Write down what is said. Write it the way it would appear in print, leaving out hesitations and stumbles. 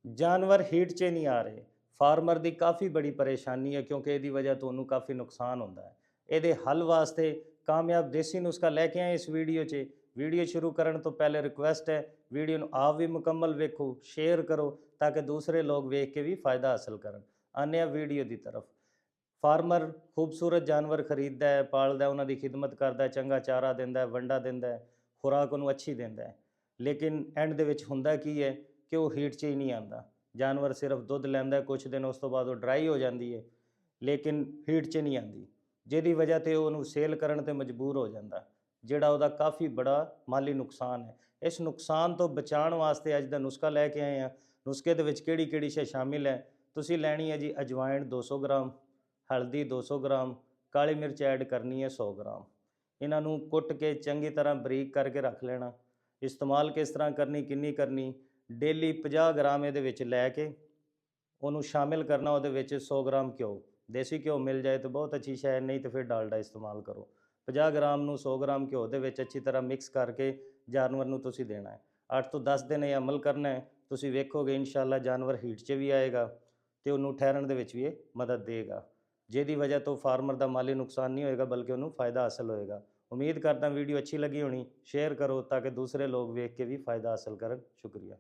ਜਾਨਵਰ ਹੀਟ 'ਚ ਨਹੀਂ ਆ ਰਹੇ। ਫਾਰਮਰ ਦੀ ਕਾफ़ੀ ਬੜੀ ਪਰੇਸ਼ਾਨੀ ਹੈ ਕਿਉਂਕਿ ਇਹਦੀ ਵਜ੍ਹਾ ਤੋਂ ਉਹਨੂੰ ਕਾफ़ੀ ਨੁਕਸਾਨ ਹੁੰਦਾ ਹੈ। ਇਹਦੇ ਹੱਲ ਵਾਸਤੇ ਕਾਮਯਾਬ ਦੇਸੀ ਨੁਸਖਾ ਲੈ ਕੇ ਆਏ ਇਸ ਵੀਡੀਓ 'ਚ। ਵੀਡੀਓ ਸ਼ੁਰੂ ਕਰਨ ਤੋਂ ਪਹਿਲੇ ਰਿਕੁਐਸਟ ਹੈ, ਵੀਡੀਓ ਨੂੰ ਆਪ ਵੀ ਮੁਕੰਮਲ ਵੇਖੋ, ਸ਼ੇਅਰ ਕਰੋ ਤਾਂ ਕਿ ਦੂਸਰੇ ਲੋਕ ਵੇਖ ਕੇ ਵੀ फ़ਾयदा ਹਾਸਲ ਕਰਨ। ਆਉਂਦੇ ਹਾਂ ਵੀਡੀਓ ਦੀ ਤਰਫ। ਫਾਰਮਰ ਖੂਬਸੂਰਤ ਜਾਨਵਰ ਖਰੀਦਦਾ ਹੈ, ਪਾਲਦਾ, ਉਹਨਾਂ ਦੀ ਖਿਦਮਤ ਕਰਦਾ, ਚੰਗਾ ਚਾਰਾ ਦਿੰਦਾ ਹੈ, ਵੰਡਾ ਦਿੰਦਾ ਹੈ, ਖੁਰਾਕ ਉਹਨੂੰ ਅੱਛੀ ਦਿੰਦਾ ਹੈ। ਲੇਕਿਨ ਐਂਡ ਦੇ ਵਿੱਚ ਹੁੰਦਾ ਕੀ ਹੈ ਕਿ ਉਹ ਹੀਟ 'ਚ ਹੀ ਨਹੀਂ ਆਉਂਦਾ। ਜਾਨਵਰ ਸਿਰਫ ਦੁੱਧ ਲੈਂਦਾ ਕੁਛ ਦਿਨ, ਉਸ ਤੋਂ ਬਾਅਦ ਉਹ ਡਰਾਈ ਹੋ ਜਾਂਦੀ ਹੈ, ਲੇਕਿਨ ਹੀਟ 'ਚ ਨਹੀਂ ਆਉਂਦੀ, ਜਿਹਦੀ ਵਜ੍ਹਾ 'ਤੇ ਉਹਨੂੰ ਸੇਲ ਕਰਨ 'ਤੇ ਮਜਬੂਰ ਹੋ ਜਾਂਦਾ, ਜਿਹੜਾ ਉਹਦਾ ਕਾफ़ੀ ਬੜਾ ਮਾਲੀ ਨੁਕਸਾਨ ਹੈ। ਇਸ ਨੁਕਸਾਨ ਤੋਂ ਬਚਾਉਣ ਵਾਸਤੇ ਅੱਜ ਦਾ ਨੁਸਖਾ ਲੈ ਕੇ ਆਏ ਹਾਂ। ਨੁਸਖੇ ਦੇ ਵਿੱਚ ਕਿਹੜੀ ਕਿਹੜੀ ਸ਼ੈ ਸ਼ਾਮਿਲ ਹੈ? ਤੁਸੀਂ ਲੈਣੀ ਹੈ ਜੀ ਅਜਵਾਇਣ 200 ਗ੍ਰਾਮ, ਹਲਦੀ 200 ਗ੍ਰਾਮ, ਕਾਲੀ ਮਿਰਚ ਐਡ ਕਰਨੀ ਹੈ 100 ਗ੍ਰਾਮ। ਇਹਨਾਂ ਨੂੰ ਕੁੱਟ ਕੇ ਚੰਗੀ ਤਰ੍ਹਾਂ ਬਰੀਕ ਕਰਕੇ ਰੱਖ ਲੈਣਾ। ਇਸਤੇਮਾਲ ਕਿਸ ਤਰ੍ਹਾਂ ਕਰਨੀ, ਕਿੰਨੀ ਕਰਨੀ? ਡੇਲੀ 50 ਗ੍ਰਾਮ ਇਹਦੇ ਵਿੱਚ ਲੈ ਕੇ ਉਹਨੂੰ ਸ਼ਾਮਿਲ ਕਰਨਾ। ਉਹਦੇ ਵਿੱਚ 100 ਗ੍ਰਾਮ ਘਿਓ, ਦੇਸੀ ਘਿਓ ਮਿਲ ਜਾਏ ਤਾਂ ਬਹੁਤ ਅੱਛੀ ਸ਼ੈ, ਨਹੀਂ ਤਾਂ ਫਿਰ ਡਾਲਡਾ ਇਸਤੇਮਾਲ ਕਰੋ। 50 ਗ੍ਰਾਮ ਨੂੰ 100 ਗ੍ਰਾਮ ਘਿਓ ਦੇ ਵਿੱਚ ਅੱਛੀ ਤਰ੍ਹਾਂ ਮਿਕਸ ਕਰਕੇ ਜਾਨਵਰ ਨੂੰ ਤੁਸੀਂ ਦੇਣਾ ਹੈ। 8 ਤੋਂ 10 ਦਿਨ ਇਹ ਅਮਲ ਕਰਨਾ ਹੈ। ਤੁਸੀਂ ਵੇਖੋਗੇ ਇਨਸ਼ਾਅੱਲਾ ਜਾਨਵਰ ਹੀਟ 'ਚ ਵੀ ਆਏਗਾ ਅਤੇ ਉਹਨੂੰ ਠਹਿਰਨ ਦੇ ਵਿੱਚ ਵੀ ਇਹ ਮਦਦ ਦੇਗਾ, ਜਿਹਦੀ ਵਜ੍ਹਾ ਤੋਂ ਫਾਰਮਰ ਦਾ ਮਾਲੀ ਨੁਕਸਾਨ ਨਹੀਂ ਹੋਏਗਾ ਬਲਕਿ ਉਹਨੂੰ फ़ायदा ਹਾਸਲ ਹੋਏਗਾ। ਉਮੀਦ ਕਰਦਾ ਵੀਡੀਓ ਅੱਛੀ ਲੱਗੀ ਹੋਣੀ। ਸ਼ੇਅਰ ਕਰੋ ਤਾਂ ਕਿ ਦੂਸਰੇ ਲੋਕ ਵੇਖ ਕੇ ਵੀ फ़ायदा ਹਾਸਲ ਕਰਨ। ਸ਼ੁਕਰੀਆ।